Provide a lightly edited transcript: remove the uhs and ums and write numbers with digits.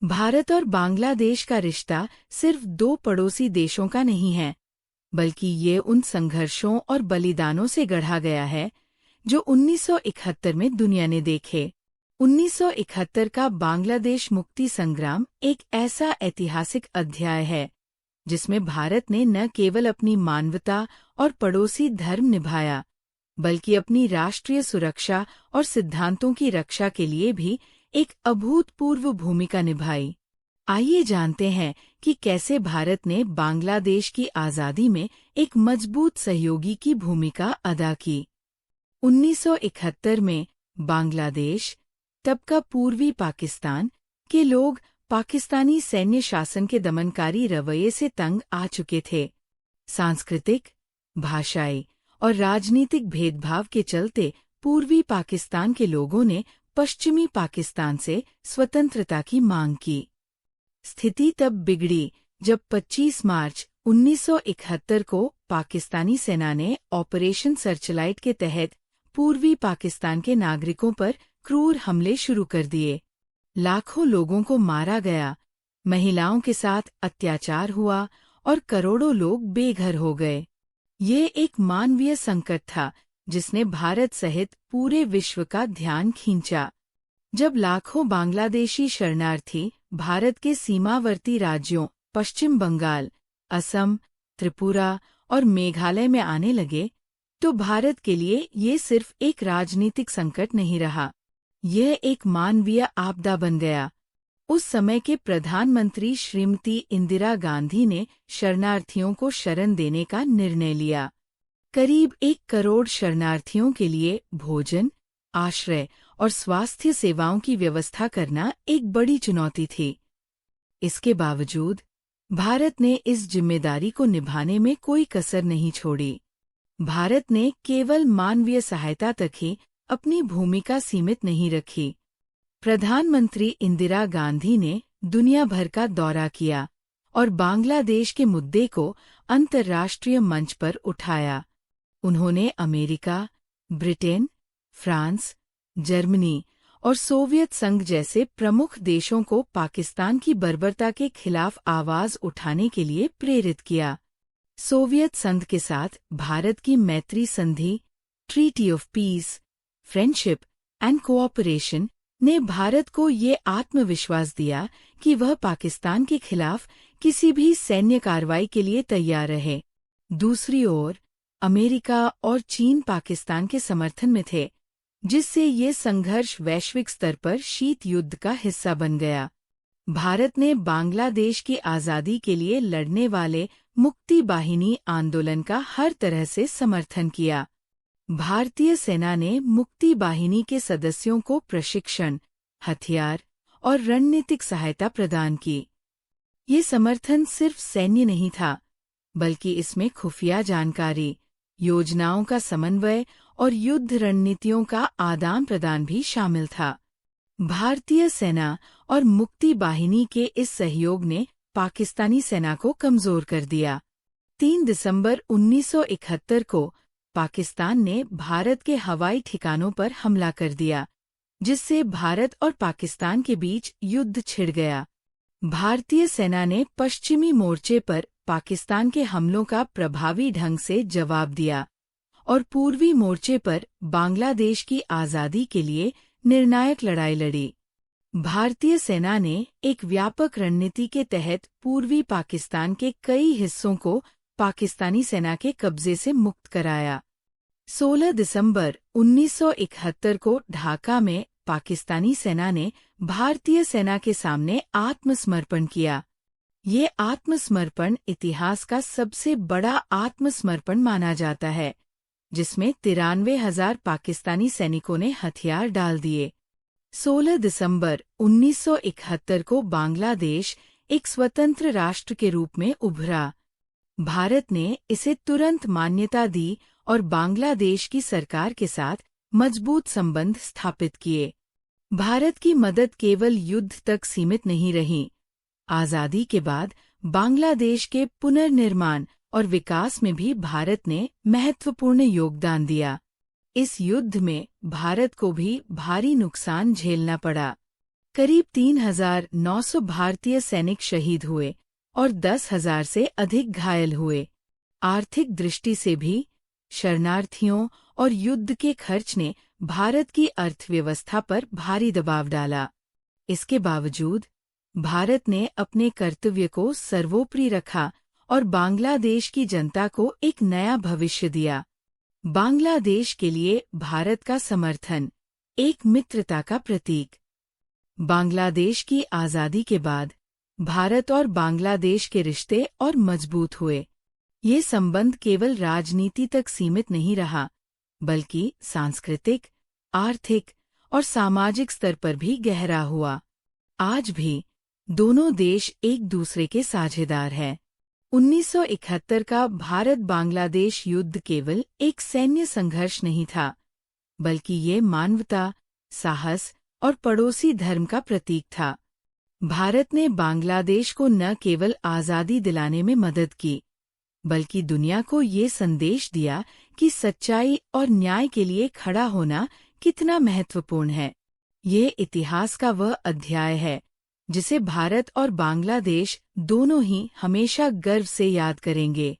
भारत और बांग्लादेश का रिश्ता सिर्फ दो पड़ोसी देशों का नहीं है, बल्कि ये उन संघर्षों और बलिदानों से गढ़ा गया है जो 1971 में दुनिया ने देखे। 1971 का बांग्लादेश मुक्ति संग्राम एक ऐसा ऐतिहासिक अध्याय है जिसमें भारत ने न केवल अपनी मानवता और पड़ोसी धर्म निभाया, बल्कि अपनी राष्ट्रीय सुरक्षा और सिद्धांतों की रक्षा के लिए भी एक अभूतपूर्व भूमिका निभाई। आइए जानते हैं कि कैसे भारत ने बांग्लादेश की आज़ादी में एक मजबूत सहयोगी की भूमिका अदा की। 1971 में बांग्लादेश, तब का पूर्वी पाकिस्तान, के लोग पाकिस्तानी सैन्य शासन के दमनकारी रवैये से तंग आ चुके थे। सांस्कृतिक, भाषाई और राजनीतिक भेदभाव के चलते पूर्वी पाकिस्तान के लोगों ने पश्चिमी पाकिस्तान से स्वतंत्रता की मांग की। स्थिति तब बिगड़ी जब 25 मार्च 1971 को पाकिस्तानी सेना ने ऑपरेशन सर्चलाइट के तहत पूर्वी पाकिस्तान के नागरिकों पर क्रूर हमले शुरू कर दिए। लाखों लोगों को मारा गया, महिलाओं के साथ अत्याचार हुआ और करोड़ों लोग बेघर हो गए। ये एक मानवीय संकट था जिसने भारत सहित पूरे विश्व का ध्यान खींचा। जब लाखों बांग्लादेशी शरणार्थी भारत के सीमावर्ती राज्यों पश्चिम बंगाल, असम, त्रिपुरा और मेघालय में आने लगे, तो भारत के लिए ये सिर्फ एक राजनीतिक संकट नहीं रहा, यह एक मानवीय आपदा बन गया। उस समय के प्रधानमंत्री श्रीमती इंदिरा गांधी ने शरणार्थियों को शरण देने का निर्णय लिया। करीब 1 करोड़ शरणार्थियों के लिए भोजन, आश्रय और स्वास्थ्य सेवाओं की व्यवस्था करना एक बड़ी चुनौती थी। इसके बावजूद भारत ने इस जिम्मेदारी को निभाने में कोई कसर नहीं छोड़ी। भारत ने केवल मानवीय सहायता तक ही अपनी भूमिका सीमित नहीं रखी। प्रधानमंत्री इंदिरा गांधी ने दुनिया भर का दौरा किया और बांग्लादेश के मुद्दे को अंतर्राष्ट्रीय मंच पर उठाया। उन्होंने अमेरिका, ब्रिटेन, फ्रांस, जर्मनी और सोवियत संघ जैसे प्रमुख देशों को पाकिस्तान की बर्बरता के खिलाफ आवाज उठाने के लिए प्रेरित किया। सोवियत संघ के साथ भारत की मैत्री संधि, treaty of peace, friendship and cooperation ने भारत को ये आत्मविश्वास दिया कि वह पाकिस्तान के खिलाफ किसी भी सैन्य कार्रवाई के लिए तैयार रहे। दूसरी ओर अमेरिका और चीन पाकिस्तान के समर्थन में थे, जिससे ये संघर्ष वैश्विक स्तर पर शीत युद्ध का हिस्सा बन गया। भारत ने बांग्लादेश की आज़ादी के लिए लड़ने वाले मुक्ति बाहिनी आंदोलन का हर तरह से समर्थन किया। भारतीय सेना ने मुक्ति बाहिनी के सदस्यों को प्रशिक्षण, हथियार और रणनीतिक सहायता प्रदान की। ये समर्थन सिर्फ सैन्य नहीं था, बल्कि इसमें खुफिया जानकारी, योजनाओं का समन्वय और युद्ध रणनीतियों का आदान प्रदान भी शामिल था। भारतीय सेना और मुक्ति बाहिनी के इस सहयोग ने पाकिस्तानी सेना को कमजोर कर दिया। 3 दिसंबर 1971 को पाकिस्तान ने भारत के हवाई ठिकानों पर हमला कर दिया, जिससे भारत और पाकिस्तान के बीच युद्ध छिड़ गया। भारतीय सेना ने पश्चिमी मोर्चे पर पाकिस्तान के हमलों का प्रभावी ढंग से जवाब दिया और पूर्वी मोर्चे पर बांग्लादेश की आज़ादी के लिए निर्णायक लड़ाई लड़ी। भारतीय सेना ने एक व्यापक रणनीति के तहत पूर्वी पाकिस्तान के कई हिस्सों को पाकिस्तानी सेना के कब्जे से मुक्त कराया। 16 दिसंबर 1971 को ढाका में पाकिस्तानी सेना ने भारतीय सेना के सामने आत्मसमर्पण किया। ये आत्मसमर्पण इतिहास का सबसे बड़ा आत्मसमर्पण माना जाता है, जिसमें 93,000 पाकिस्तानी सैनिकों ने हथियार डाल दिए। 16 दिसंबर 1971 को बांग्लादेश एक स्वतंत्र राष्ट्र के रूप में उभरा। भारत ने इसे तुरंत मान्यता दी और बांग्लादेश की सरकार के साथ मजबूत संबंध स्थापित किए। भारत की मदद केवल युद्ध तक सीमित नहीं रही। आज़ादी के बाद बांग्लादेश के पुनर्निर्माण और विकास में भी भारत ने महत्वपूर्ण योगदान दिया। इस युद्ध में भारत को भी भारी नुकसान झेलना पड़ा। करीब 3,900 भारतीय सैनिक शहीद हुए और 10,000 से अधिक घायल हुए। आर्थिक दृष्टि से भी शरणार्थियों और युद्ध के खर्च ने भारत की अर्थव्यवस्था पर भारी दबाव डाला। इसके बावजूद भारत ने अपने कर्तव्य को सर्वोपरि रखा और बांग्लादेश की जनता को एक नया भविष्य दिया। बांग्लादेश के लिए भारत का समर्थन एक मित्रता का प्रतीक। बांग्लादेश की आज़ादी के बाद भारत और बांग्लादेश के रिश्ते और मजबूत हुए। ये संबंध केवल राजनीति तक सीमित नहीं रहा, बल्कि सांस्कृतिक, आर्थिक और सामाजिक स्तर पर भी गहरा हुआ। आज भी दोनों देश एक दूसरे के साझेदार हैं। 1971 का भारत बांग्लादेश युद्ध केवल एक सैन्य संघर्ष नहीं था, बल्कि ये मानवता, साहस और पड़ोसी धर्म का प्रतीक था। भारत ने बांग्लादेश को न केवल आज़ादी दिलाने में मदद की, बल्कि दुनिया को ये संदेश दिया कि सच्चाई और न्याय के लिए खड़ा होना कितना महत्वपूर्ण है। ये इतिहास का वह अध्याय है जिसे भारत और बांग्लादेश दोनों ही हमेशा गर्व से याद करेंगे।